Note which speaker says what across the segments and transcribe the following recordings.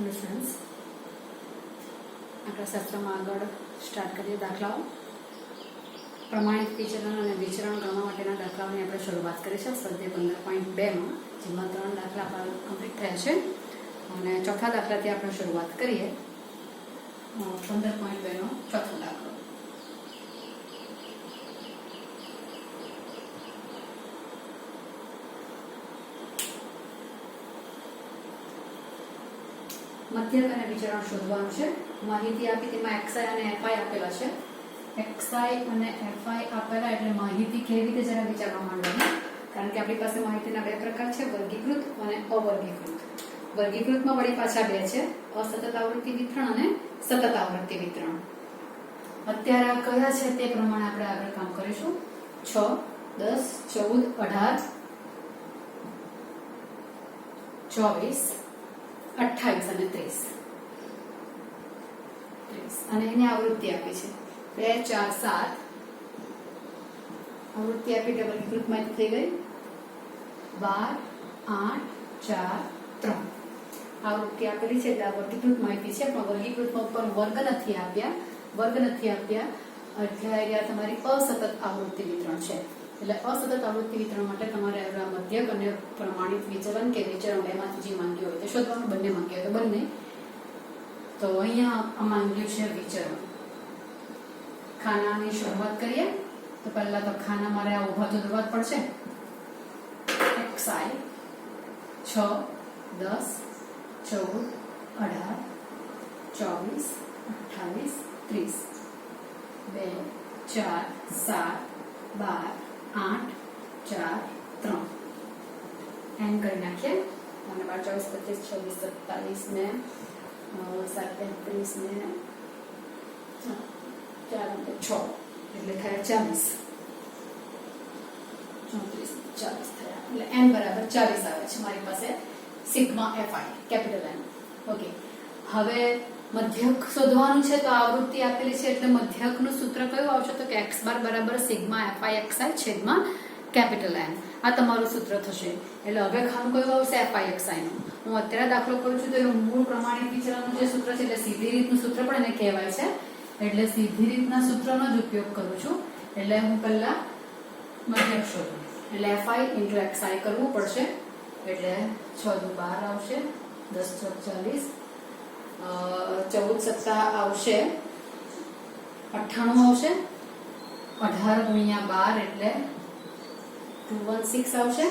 Speaker 1: Hello friends, આપણા શાસ્ત્રમાં આગળ સ્ટાર્ટ કરીએ દાખલાઓ. પ્રમાણિત વિચલન અને વિચરણ ગણવા માટેના દાખલાઓની આપણે શરૂઆત કરી છે સ્વાધ્યાય 15.2માં, જેમાં 3 દાખલા આપણા કમ્પ્લીટ થયા છે અને ચોથા દાખલાથી આપણે શરૂઆત કરીએ. 15.2નો ચોથો દાખલો. મધ્યક અને વિચરણ શોધવાનું છે. માહિતી આપી તેમાં xi અને fi આપેલા છે. xi અને fi આપેલા એટલે માહિતી કેવી રીતે જરા વિચારવા માંડવાની, કારણ કે આપણી પાસે માહિતીના બે પ્રકાર છે, વર્ગીકૃત અને અવર્ગીકૃત. વર્ગીકૃતમાં વળી પાછા બે છે, અસતત આવૃત્તિ વિતરણ અને સતત આવૃત્તિ વિતરણ. અત્યારે આ કયા છે તે પ્રમાણે આપણે આગળ કામ કરીશું. 6, 10, 14, 18, 24, 28 અને 30 અને એની આવૃત્તિ આપી છે 2, 4, 7. આવૃત્તિ આપી એટલે વર્ગીકૃતમાં થઈ ગઈ 12, 8, 4, 3. આવૃત્તિ આપેલી છે એટલે આ વર્ગીકૃત માહિતી છે, પણ વર્ગીકૃતમાં ઉપર વર્ગ નથી આપ્યા એટલે તમારી અસતત આવૃત્તિ વિતરણ છે. એટલે અસતત આવૃત્તિ વિતરણ માટે તમારે મધ્યક અને પ્રમાણિત વિચલન કે વિચરણ બેમાંથી જે માંગ્યું હોય તે શોધવાનું. બંને માંગ્યું હોય તો બંને. તો અહીંયા માંગ્યું છે વિચરણ. ખાનાની શરૂઆત કરીએ તો પહેલા તો ખાના મારે આ ઉભા તો દરવા પડશે. xi 6, 10, 14, 18, 24, 28, 30, 2, 4, 7, 12, 8, 4, 3 એમ કરી નાખીએ. અને 12, 24, 25, 26, 27 ને 37 ને 4 અને 6 એટલે થયા 40. 34, 40 થયા એટલે n બરાબર 40 આવે છે મારી પાસે sigma fi capital N. Okay, હવે મધ્યક શોધવાનું છે તો આવૃત્તિ આપેલી છે એટલે મધ્યકનું સૂત્ર કયું આવશે તો કે x બાર બરાબર સિગ્મા fi xi છેદમાં કેપિટલ N. આ તમારું સૂત્ર થશે. એટલે હવે ખાનું કયું આવશે fi xi નું. હું અત્યારે દાખલો કરું છું તો એનું મૂળ પ્રમાણિત વિચલનનું જે સૂત્ર છે એટલે સીધી રીતનું સૂત્ર પણ એને કહેવાય છે. એટલે સીધી રીતના સૂત્રનો જ ઉપયોગ કરું છું. એટલે હું પહેલા મધ્યક શોધું એટલે fi * xi કરવું પડશે. એટલે 6 × 12 આવશે, 10 × 40, 14 + 7 આવશે 98 આવશે, 18 × 12 એટલે 216 આવશે,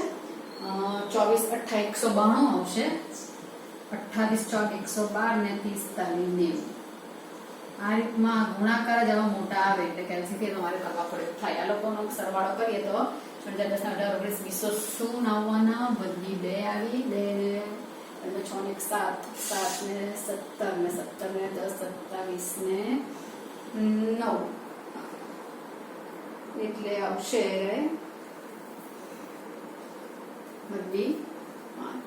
Speaker 1: 24, 28, 192 આવશે, 28, 14, 112 ને 30, 40, 90. આ રીતમાં ગુણાકાર જ આવા મોટા આવે એટલે કેલ્સીથી તમારે કરવા પડે થાય. આ લોકોનો સરવાળો કરીએ તો 10, 18, 19, 20 આવવાના બધી 2 આવી 2 એટલે 6 ને 7, 7 ને 17 ને 17 ને 10, 27 ને 9 એટલે આવશે બધી 5,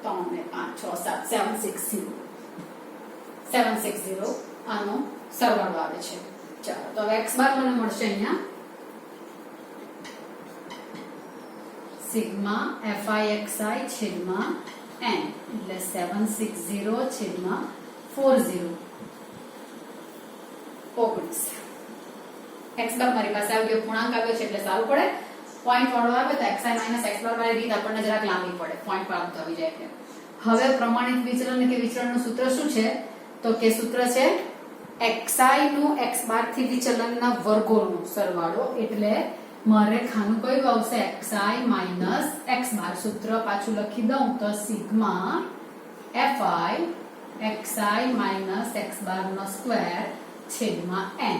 Speaker 1: 3 ને 5, 6, 7, 760 આનો સરવાળો આવે છે. ચાલો તો હવે x બાર મને મળશે અહીંયા સિગ્મા fi xi છેદમાં n એટલે 760 છેદમાં 40 19. x બાર મારી પાસે આવ્યો, પૂર્ણાંક આવ્યો છે એટલે સારું પડે. પોઈન્ટ વાળો આવે તો xi - x બાર વાળી રીત આપણને જરાક લાંબી પડે, પોઈન્ટ પર આવતો આવી જાય એટલે. હવે પ્રમાણિત વિચલન કે વિચરણનું સૂત્ર શું છે તો કે સૂત્ર છે xi નું x બાર થી વિચલનના વર્ગોનો સરવાળો. એટલે મારે ખાનું કયું આવશે xi - x બાર. સૂત્ર પાછું લખી દઉં તો સિગ્મા fi xi - x બાર નો સ્ક્વેર છેદમાં n.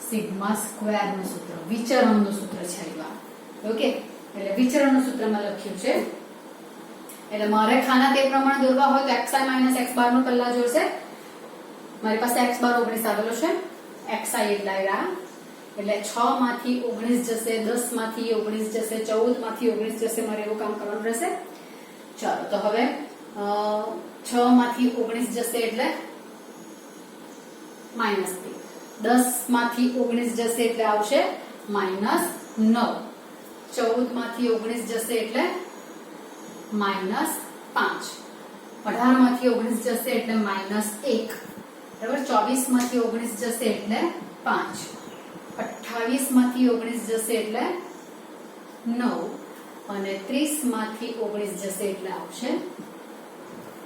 Speaker 1: સિગ્મા સ્ક્વેર નું સૂત્ર વિચરણનું સૂત્ર છે આ. ઓકે, એટલે વિચરણનું સૂત્રમાં લખ્યું છે. એટલે મારે ખાના તે પ્રમાણે દોરવા હોય તો xi - x બાર નો પહેલા જોશે. મારી પાસે x બાર 19 આવેલો છે. xi એટલે 6 માંથી 19 જશે, 10 માંથી 19 જશે, 14 માંથી 19 જશે. મારે એવું કામ કરવાનું રહેશે. ચાલો તો હવે 6 માંથી 19 જશે એટલે -3, 10 માંથી 19 જશે એટલે આવશે -9, 14 માંથી 19 જશે એટલે -5, 18 માંથી 19 જશે એટલે -1, બરાબર. 24 માંથી 19 જશે એટલે 5, 28 માંથી 19 જશે એટલે 9 અને 30 માંથી 19 જશે એટલે આવશે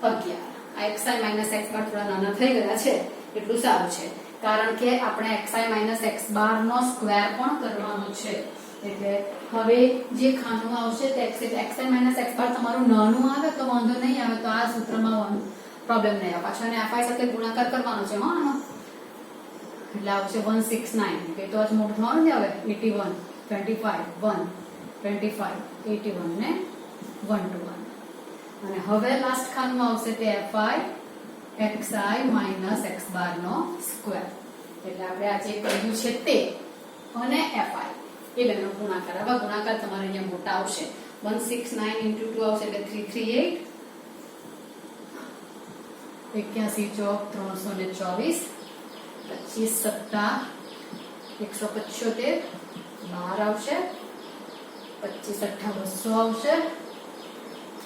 Speaker 1: 11. આ xi - x બાર થોડા નાના થઈ ગયા છે એટલું સારું છે, કારણ કે આપણે xi - x બાર નો સ્ક્વેર પણ કરવાનો છે. એટલે હવે જે ખાનું આવશે તે xi - x બાર તમારું નાનું આવે તો વાંધો નહીં આવે, તો આ સૂત્રમાં પ્રોબ્લેમ નહીં આવે. પાછો એને fi સાથે ગુણાકાર કરવાનો છે આનો, એટલે આવશે 169. કે તો આજ મોટું થવાનું છે હવે. 81, 25, 1, 25, 81 ને 121. અને હવે લાસ્ટ ખાનું આવશે તે fi xi - x બાર નો સ્ક્વેર. એટલે આપણે આ જે કર્યું છે તે અને fi એ બેનો ગુણાકાર. હવે ગુણાકાર તમારે અહીંયા મોટા આવશે. 169 * 2 આવશે એટલે 338, 81 ચોક 324, 25 સત્તા 175, 12 આવશે, 25 અઠ્ઠા 200 આવશે,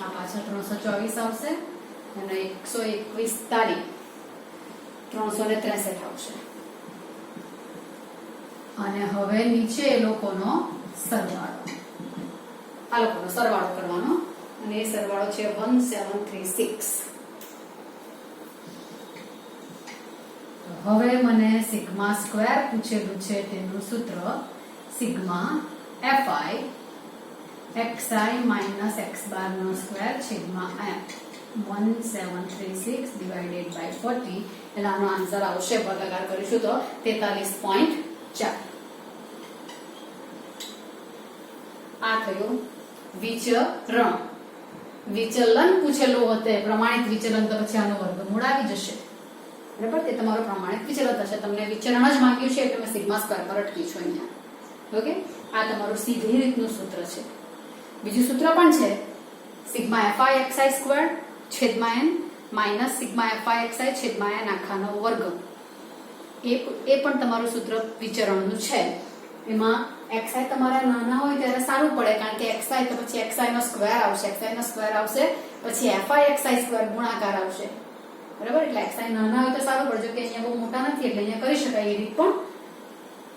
Speaker 1: આ પાછા 324 આવશે અને 121 તારીખ 363 આવશે. અને હવે નીચે એ લોકોનો સરવાળો, આ લોકોનો સરવાળો કરવાનો અને એ સરવાળો છે 1736. હવે મને સિગ્મા સ્ક્વેર પૂછેલું છે, તેનું સૂત્ર સિગ્મા fi xi - x બાર નો સ્ક્વેર છેદમાં 1736 ડિવાઇડેડ બાય 40. એટલે આનો આન્સર આવશે, ભાગાકાર કરીશું તો 43.4. આ થયું વિચરણ. વિચલન પૂછેલું હોતે પ્રમાણિત વિચલન તો પછી આનો વર્ગમૂળ આવી જશે, બરાબર. તે તમારો પ્રમાણિત વિચલન થશે. તમને વિચરણ જ માંગ્યું છે એટલે મેં સિગ્મા સ્ક્વેર પર અટકી છું અહીંયા. ઓકે, આ તમારું સીધી રીતનું સૂત્ર છે. બીજું સૂત્ર પણ છે, સિગ્મા fi xi સ્ક્વેર છેદમાં n minus sigma fi xi છેદમાં n આખાનો વર્ગ. એ પણ તમારું સૂત્ર વિચરણનું છે. એમાં xi તમારા નાના હોય ત્યારે સારું પડે, કારણ કે xi તો પછી xi નો સ્ક્વેર આવશે, xi નો સ્ક્વેર આવશે પછી fi xi સ્ક્વેર ગુણાકાર આવશે, બરાબર. એટલે xi નાના હોય તો સારું પડે, જો કે અહીંયા બહુ મોટા નથી એટલે અહીંયા કરી શકાય એ રીત. પણ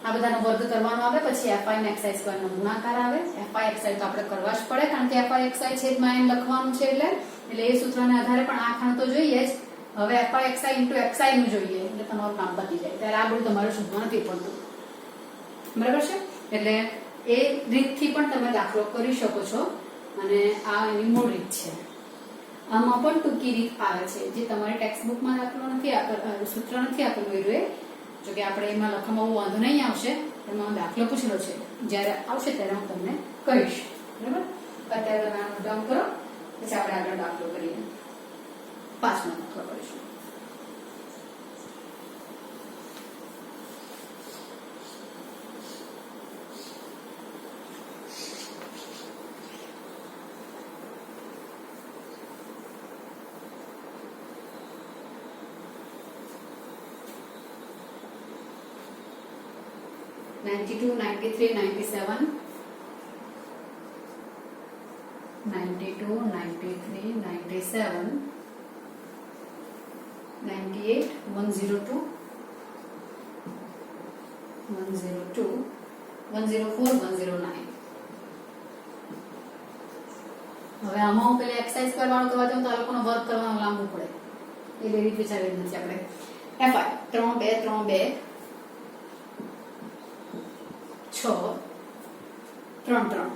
Speaker 1: આ બધાનો વર્ગ કરવાનો આવે પછી fi ને xi સ્ક્વેર નો ગુણાકાર આવે. fi xi તો આપણે કરવા જ પડે, કારણ કે fi xi છેદમાં n લખવાનું છે. એટલે એ સૂત્રના આધારે પણ આ ખાણ તો જોઈએ જ. હવે fi xi * xi નું જોઈએ એટલે તમારું કામ પતી જાય. ત્યારે આ બધું તમારે શોધવા નથી પડતું, બરાબર છે. એટલે એ રીતથી પણ તમે દાખલો કરી શકો છો અને આ એની મૂળ રીત છે. આમાં પણ ટૂંકી રીત આવે છે જે તમારી ટેક્સ્ટ બુકમાં દાખલો નથી સૂત્ર નથી આપેલું એ, જો કે આપણે એમાં લખવામાં બહુ વાંધો નહીં આવશે. એમાં દાખલો પૂછેલો છે, જ્યારે આવશે ત્યારે હું તમને કહીશ, બરાબર. અત્યારે તમે નોટ ડાઉન કરો, પછી આપણે આગળ દાખલો કરીએ. 5નો દાખલો કરીશું. $92, $93, $97, $92, $93, $97, $98, $102, $102, $104, $109. હવે આમાં હું પેલા એક્સરસાઇઝ કરવાનું કરવા જાઉં તો આ લોકોનો વર્ક કરવાનો લાંબુ પડે, એટલે રીત વિચારેલી નથી આપણે. fi 3 2 3 2 6 3 3.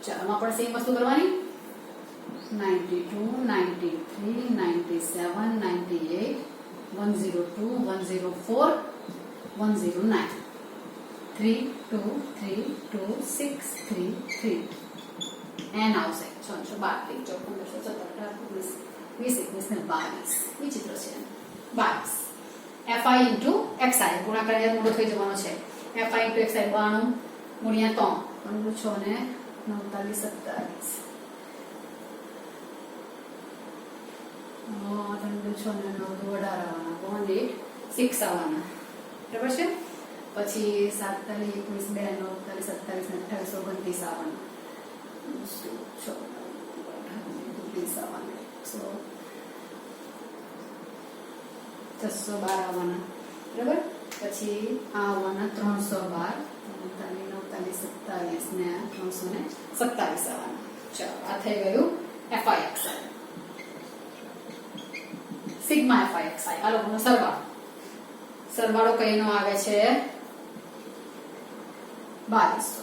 Speaker 1: ચાલો આમાં પણ સેમ વસ્તુ કરવાની. 92 93 97 98 102 104 109 3 2 3 2 6 3 3 n આવશે. 6 12 14 15 17 18 20 21 22 વિચિત્ર છે. 22 fi into xi ગુણાકાર યાદ મોટો થઈ જવાનો છે. fi into xi 92 ગુણ્યા 3 6 ને 49 27 6 ને 9 વધારવાના 6 આવવાના, બરાબર છે. પછી 7 21 2 9 27 28 29 આવવાના. 6 9 18 36 આવવાના, 612 આવવાના, બરાબર. પછી આ આવવાના 312, 39, 47 ને 327 આવવાના. ચાલો, આ થઈ ગયું FIXI, સિગ્મા FIXI. આ લોકોનો સરવાળો કઈનો આવે છે 2200.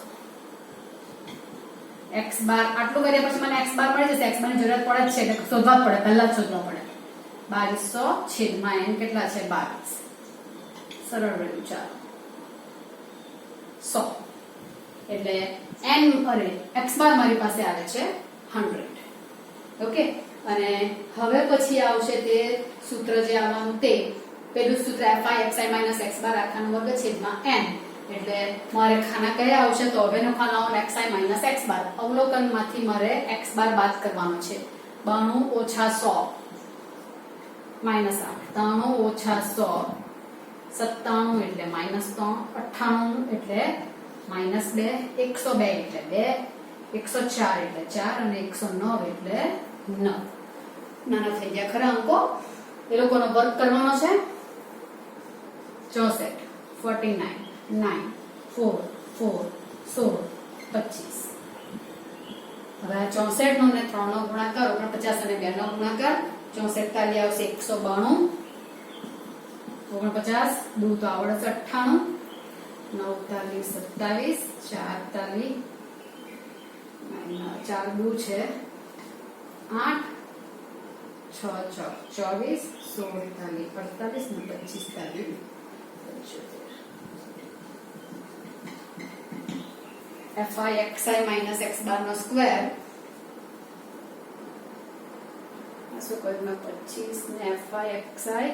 Speaker 1: x બાર આટલું કર્યા પછી મને x બાર મળી જશે. x બાર ની જરૂરત પડે જ છે એટલે શોધવા પડે, પહેલા જ શોધવા પડે. 2200 છેદમાં n કેટલા છે 22. સરળ રહ્યું. ચાલો 100 એટલે n અરે x બાર મારી પાસે આવે છે 100. ઓકે. અને હવે પછી આવશે તે સૂત્ર જે આવવાનું તે પેલું સૂત્ર FIXI x બાર આખાનો વર્ગ છેદમાં n. એટલે મારે ખાના કયા આવશે તો હવેનો ખાનાઓ xi x બાર. અવલોકનમાંથી મારે x બાર બાદ કરવાનો છે. 92 ઓછા 100 -8, 93 ઓછા 100 97 એટલે -3, 98 એટલે -2, 102 એટલે 2, 104 એટલે 4 અને 109 એટલે 9. નાના થઈ ગયા ખરા અંકો. એ લોકોનો વર્ગ કરવાનો છે 64, 49, 9, 4, 4, 16, 25. હવે 64 નો ને 3 નો ગુણાકાર, 49 અને 2 નો ગુણાકાર, 64 તાલી આવશે 192, 49 2 તો આવડે 98, 9 તાલી 27, 4 તાલી 4 2 છે 8, 6 ચોક 24, 16 તાલી 48 ને 25 તાલી 75. FIXI x બાર નો સ્ક્વેર શું કહ્યું મેં 25 ને FIXI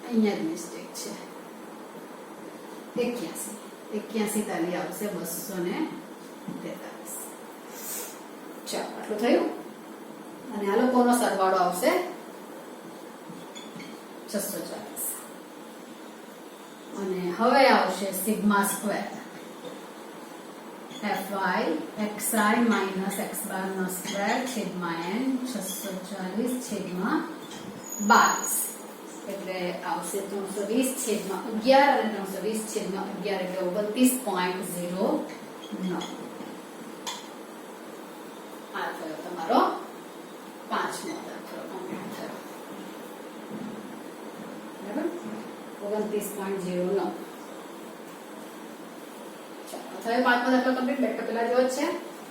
Speaker 1: અહીંયા જ મિસ્ટેક છે. 81 તાલી આવશે 243. ચાલો આટલું થયું. અને આ લોકોનો સરવાળો આવશે 640. અને હવે આવશે સિગ્મા સ્ક્વેર FIXI x બાર નો સ્ક્વેર છેદમાં n 640 છેદમાં 22. એટલે આવશે 320 છેદમાં 11 અને 320 છેદમાં 11 એટલે 29.09. આ થયો તમારો 5મો દાખલો કમ્પ્લીટ થયો. બરાબર 29.09. ચાલો થયો 5મો દાખલો કમ્પ્લીટ. બેઠો પેલા જેવો જ છે.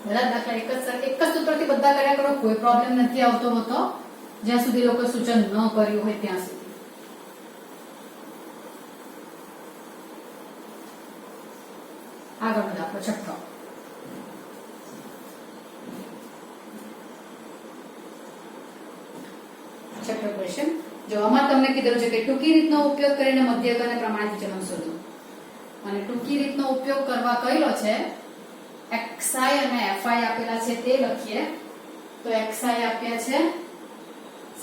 Speaker 1: બધા દાખલા એક જ સૂત્રથી બધા કર્યા કરો. કોઈ પ્રોબ્લેમ નથી આવતો હોતો જ્યાં સુધી લોકો સૂચન ન કર્યું હોય ત્યાં સુધી. આગળનો દાખલો 6. ક્વેશ્ચન જો આમાં તમને કીધું છે કે ટૂંકી રીતનો ઉપયોગ કરીને મધ્યક અને પ્રમાણિત વિચલન શોધો. અને ટૂંકી રીતનો ઉપયોગ કરવા કહેલો છે xi અને fi આપેલા છે તે લખીએ. તો xi આપ્યા છે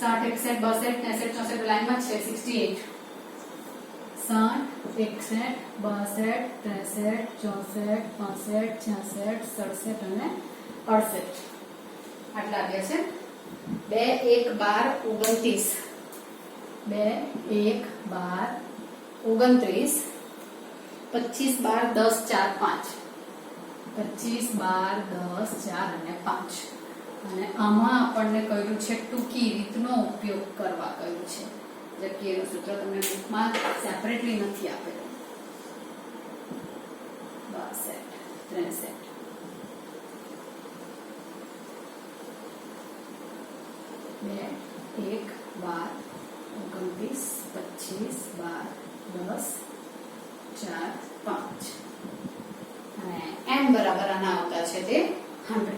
Speaker 1: 60, 61, 62, 63, 64 લાઈનમાં છે 68, 60, 61, 62, 63, 64, 65, 66, 67 અને 68 આટલા આપ્યા છે. 2 1 12 29, 2 1 12 29, 25 12 10 4 5, 25 12 10 4 અને 5. અને આમાં આપણને કહ્યું છે ટૂંકી રીતનો ઉપયોગ કરવા કહ્યું છે. જબકી એનું સૂત્ર તમને બુકમાં સેપરેટલી નથી આપેલું. 62, 63, 2 1 12 29, 25 12 10 4 5 અને n બરાબર આના આવતા છે તે 100.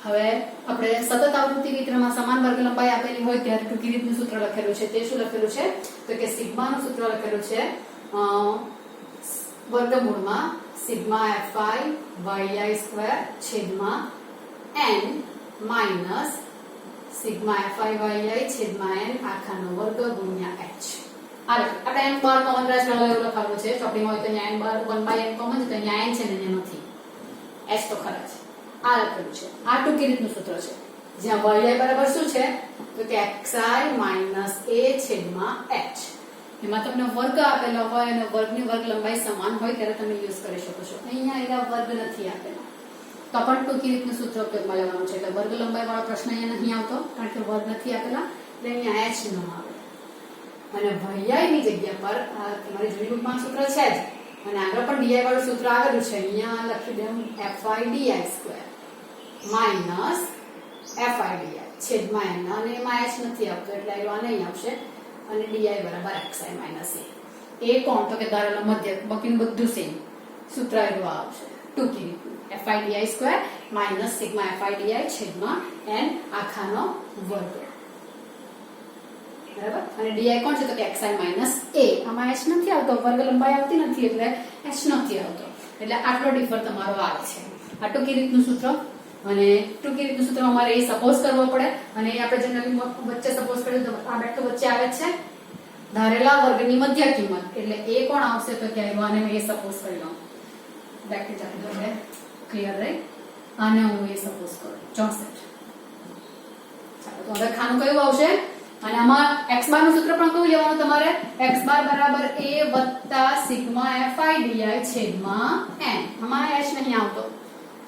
Speaker 1: હવે આપણે સતત આવૃત્તિ વિતરણમાં સમાન વર્ગ લંબાઈ આપેલી હોય ત્યારે ટૂંકી રીતનું સૂત્ર લખેલું છે. તે શું લખેલું છે તો કે સિગ્માનું સૂત્ર લખેલું છે વર્ગમૂળમાં સિગ્મા FI yi² છેદમાં n માઇનસ સિગ્મા FI/yi છેદમાં n આખાનો વર્ગ ગુણ્યા h. આપણે n બાર કોમન રાખ લો એવું લખાવું છે ચોપડીમાં હોય તો અહીંયા n બાર 1/n કોમન છે તો અહીંયા n છે ને અહીંયા નથી h તો ખરા છે. આ લખેલું છે. આ ટૂંકી રીતનું સૂત્ર છે જ્યાં yi બરાબર શું છે તો કે xi - a છેદમાં h. એમાં તમને વર્ગ આપેલો હોય અને વર્ગની વર્ગ લંબાઈ સમાન હોય ત્યારે તમે યુઝ કરી શકો છો. અહીંયા એના વર્ગ નથી આપેલા તો પણ ટૂંકી રીતનું સૂત્ર ઉપયોગમાં લેવાનું છે એટલે વર્ગ લંબાઈ વાળો પ્રશ્ન અહીંયા નહીં આવતો કારણ કે વર્ગ નથી આપેલા એટલે અહીંયા h ન આવે. અને yi ની જગ્યા પર આ તમારી જૂની બુકમાં સૂત્ર છે જ અને આગળ પણ di વાળું સૂત્ર આવેલું છે. અહીંયા લખી દઉં FI/di² માઈનસ FI/di છેદમાં n અને એમાં h નથી આવતો એટલે આ નહીં આવશે અને di બરાબર xi - a. એ કોણ તો કે ધારેલો મધ્યક બાકીનું બધું સેમ સૂત્ર આવશે ટૂંકી રીતનું FI/di² માઈનસ સિગ્મા FI/di છેદમાં n આખાનો વર્ગ. બરાબર અને di કોણ છે તો કે xi - a. આમાં h નથી આવતો વર્ગ લંબાઈ આવતી નથી એટલે h નથી આવતો એટલે આટલો ડિફર તમારો આવે છે. આ ટૂંકી રીતનું સૂત્ર અને ટૂંકી રીતનું સૂત્ર અમારે એ સપોઝ કરવો પડે અને એ આપણે જનરલી વચ્ચે સપોઝ કરીએ તો આ બેઠો વચ્ચે આવે છે ધારેલા વર્ગની મધ્ય કિંમત એટલે એ કોણ આવશે તો કે આને મેં એ સપોઝ કરી લઉં બ્રેકેટ આપી દો એટલે ક્લિયર રહે. આને હું એ સપોઝ કરું 64. ચાલો તો હવે ખાનું કયું આવશે અને આમાં x બાર નું સૂત્ર પણ કયું લેવાનું તમારે x બાર બરાબર a વત્તા સિગ્મા FI/di છેદમાં n. આમાં h નહીં આવતો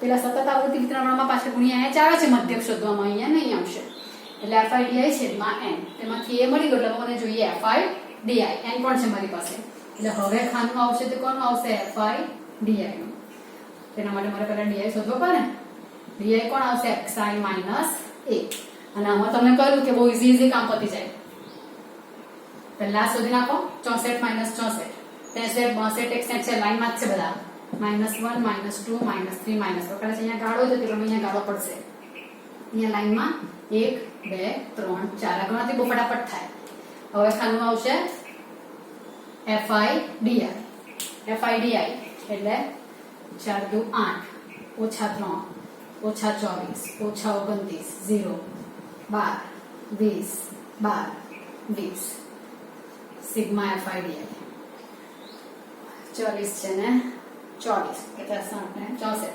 Speaker 1: પેલા સતત આવૃત્તિ વિતરણમાં પાછળ ગુણ્યા h આવે છે મધ્યક શોધવામાં અહીંયા નહીં આવશે એટલે FI/di છેદમાં n તેમાંથી a મળી ગયો એટલે મને જોઈએ FI/di n પણ છે મારી પાસે એટલે હવે ખાનું આવશે તો કોનું આવશે FI/di નું. તેના માટે મારે પહેલા di શોધવો પડે ને di કોણ આવશે xi - a અને આમાં તમને કહ્યું કે બહુ ઈઝી કામ પતી જાય. પહેલા શોધી નાખો 64 - 64 63 62 61 છે લાઈનમાં જ છે બધા -1 -2 -3 -4 કદાચ અહીંયા ગાળો છે એટલે અહીંયા ગાળો પડશે અહીંયા લાઈનમાં 1 2 3 4 ગણતરી બહુ ફટાફટ થાય. હવે ખાનું આવશે FI/di એટલે 4 × 2 = 8 -3 -24 -29 0 12 20 12 20 સિગ્મા FI/di 40 છે ને 24 50 60 ને 64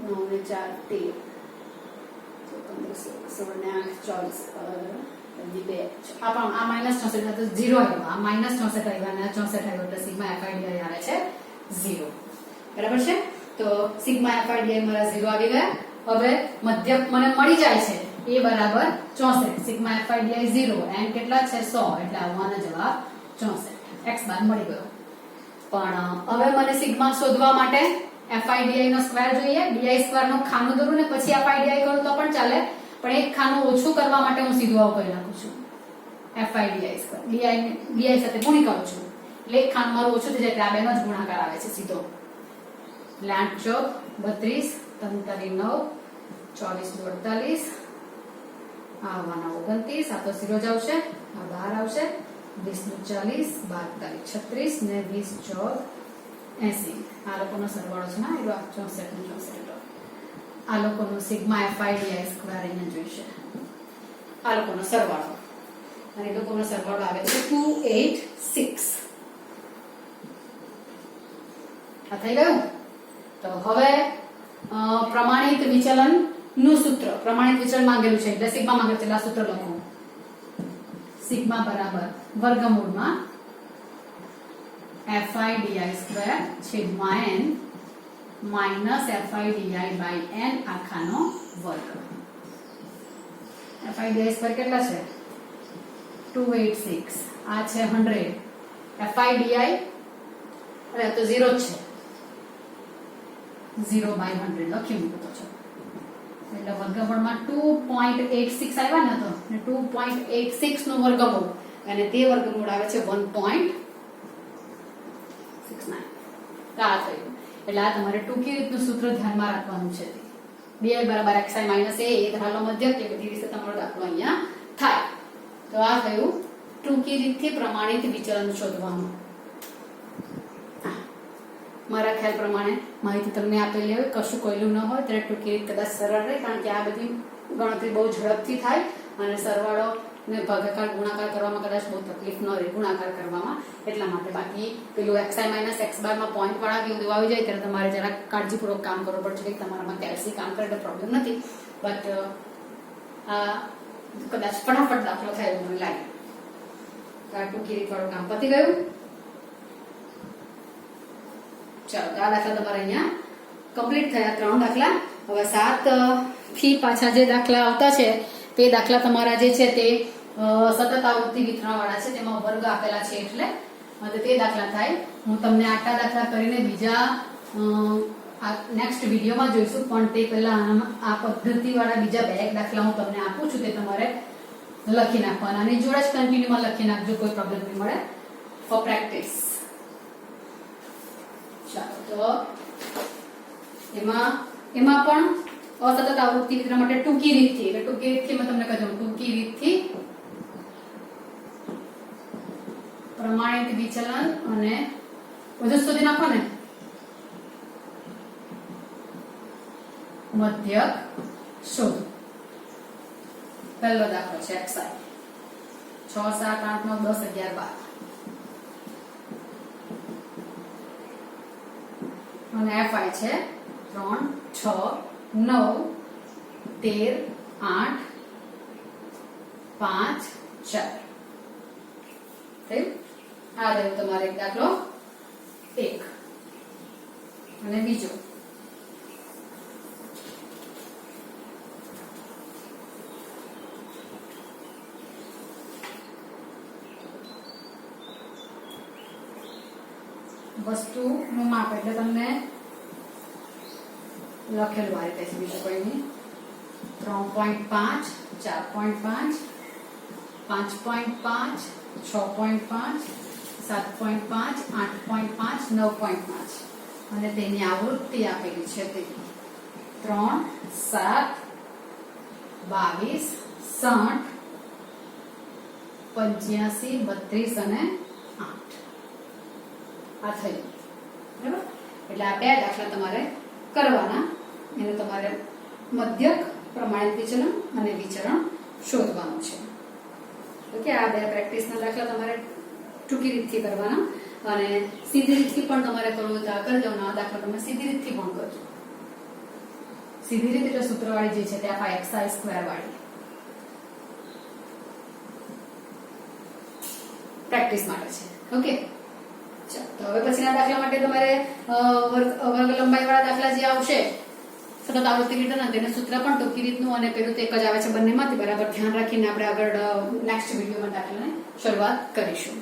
Speaker 1: 9 ને 4 13 16 ને 8 24 આ માઈનસ 64 તો 0 આવ્યો આ માઈનસ 64 આવ્યા અને 64 આવ્યો એટલે સિગ્મા FI/di આવે છે 0. બરાબર છે તો સિગ્મા FI/di મારા 0 આવી ગયા. હવે મધ્યક મને મળી જાય છે a બરાબર 64 સિગ્મા FI/di 0 n કેટલા છે 100 એટલે આવવાનો જવાબ 64 x બાર મળી ગયો. પણ હવે મને સિગ્મા શોધવા માટે FI/di નો સ્ક્વેર જોઈએ di સ્ક્વેર નો ખાનું દોરું ને પછી FI/di કરું તો પણ ચાલે પણ એક ખાનું ઓછું કરવા માટે હું સીધું આવું કરી નાખું છું FI/di સ્ક્વેર di સાથે ગુણી કરું છું એટલે એક ખાનું મારું ઓછું થઈ જાય એટલે આ બેનો જ ગુણાકાર આવે છે સીધો એટલે 8 ચોક 32 3 9 24 48 આવવાના 29 આ તો 0 જ આવશે આ બહાર આવશે 20 નું 40 12 36 ને 20 ચોક 80 આ લોકોનો સરવાળો છે ને એ 64 નું 64 આ લોકોનો સિગ્મા FI/di સ્ક્વેર અહીંયા જોઈશે આ લોકોનો સરવાળો અને એ લોકોનો સરવાળો આવે છે 286. આ થઈ ગયું. તો હવે પ્રમાણિત વિચલન નું સૂત્ર પ્રમાણિત વિચલન માંગેલું છે એટલે સિગ્મા માંગેલું છે એટલે આ સૂત્ર લખો સિગ્મા બરાબર વર્ગમૂળમાં FI/di સ્ક્વેર છેદમાં n minus FI/di by n આખાનો વર્ગ. FI/di સ્ક્વેર કેટલા છે 286 આ છે 100 FI/di અરે તો 0 જ છે 0 બાય 100 લખી મૂકો છો એટલે વર્ગમૂળમાં 2.86 આવ્યા ને તો 2.86 નું વર્ગમૂળ અને તે વર્ગમૂળ આવે છે 1.69. આ થયું એટલે આ તમારે ટૂંકી રીતનું સૂત્ર ધ્યાનમાં રાખવાનું છે di બરાબર xi - a એ ધારેલો મધ્યક કે બધી રીતે તમારો દાખલો અહીંયા થાય. તો આ થયું ટૂંકી રીતથી પ્રમાણિત વિચલન શોધવાનું. મારા ખ્યાલ પ્રમાણે માહિતી તમને આપેલી હોય કશું કોઈલું ન હોય ત્યારે ટૂંકી રીત કદાચ સરળ રહે કારણ કે આ બધી ગણતરી બહુ ઝડપથી થાય અને સરવાળો ને ભાગાકાર ગુણાકાર કરવામાં કદાચ બહુ તકલીફ ન રહે ગુણાકાર કરવામાં, એટલા માટે. બાકી પેલું xi માઇનસ x બાર માં પોઈન્ટ વાળા કે એવું આવી જાય ત્યારે તમારે જરા કાળજીપૂર્વક કામ કરવું પડશે કે તમારામાં કેલ્સી કામ કરે એટલે પ્રોબ્લેમ નથી. બટ આ કદાચ ફટાફટ દાખલો થાય એવું મને લાગે. ટૂંકી રીત વાળું કામ પતી ગયું. ચાલો, આ દાખલા તમારે અહીંયા કમ્પ્લીટ થયા 3 દાખલા. હવે 7 થી પાછા જે દાખલા આવતા છે તે દાખલા તમારા જે છે તે સતત આવૃત્તિ વિતરણ વાળા છે, તેમાં વર્ગ આપેલા છે એટલે તે દાખલા થાય. હું તમને આટલા દાખલા કરીને બીજા નેક્સ્ટ વિડીયોમાં જોઈશું, પણ તે પહેલા આ પદ્ધતિ વાળા બીજા 2 દાખલા હું તમને આપું છું, તે તમારે લખી નાખવાના અને જોડે જ કન્ટિન્યુમાં લખી નાખજો, કોઈ પ્રોબ્લેમ નહીં મળે, ફોર પ્રેક્ટિસ. ચાલો, તો એમાં પણ અસતત આવૃત્તિ વિતરણ માટે ટૂંકી રીતથી, એટલે ટૂંકી રીતથી મેં તમને કહ્યું, ટૂંકી રીતથી પ્રમાણિત વિચલન અને વધુ સુધી નાખો ને મધ્યક શોધ. પહેલો દાખલો છે xi 6 7 8 9 10 11 12 અને fi છે 3 6 9 13 8 5 4. આ રહ્યો તમારે એક દાખલો 1. અને બીજો વસ્તુનું માપ એટલે તમને લખેલું આ રીતે છે, બીજું કોઈ નહીં. 3.5 4.5 5.5 6.5 7.5 8.5 9.5 અને તેની આવૃત્તિ આપેલી છે તે 3 7 22 60 85 32 અને 8. આ થયું બરાબર. એટલે આ 2 દાખલા તમારે કરવાના. એને તમારે મધ્યક, પ્રમાણિત વિચલન અને વિચરણ શોધવાનું છે. ઓકે, આ 2 પ્રેક્ટિસના દાખલા તમારે ટૂંકી રીતથી કરવાના અને સીધી રીતથી પણ તમારે કરવું હોય તો આ કરજો. આ દાખલા તમે સીધી રીતથી પણ કરજો. સીધી રીત એટલે સૂત્રવાળી જે છે તે આ xi² વાળી પ્રેક્ટિસ માટે છે. ઓકે, તો હવે પછીના દાખલા માટે તમારે વર્ગ લંબાઈ વાળા દાખલા જે આવશે સતત આવૃત્તિ વિતરણ, તેનું સૂત્ર પણ ટૂંકી રીતનું અને પેલું તો એક જ આવે છે બંનેમાંથી, બરાબર ધ્યાન રાખીને આપણે આગળ નેક્સ્ટ વિડીયોમાં દાખલાને શરૂઆત કરીશું.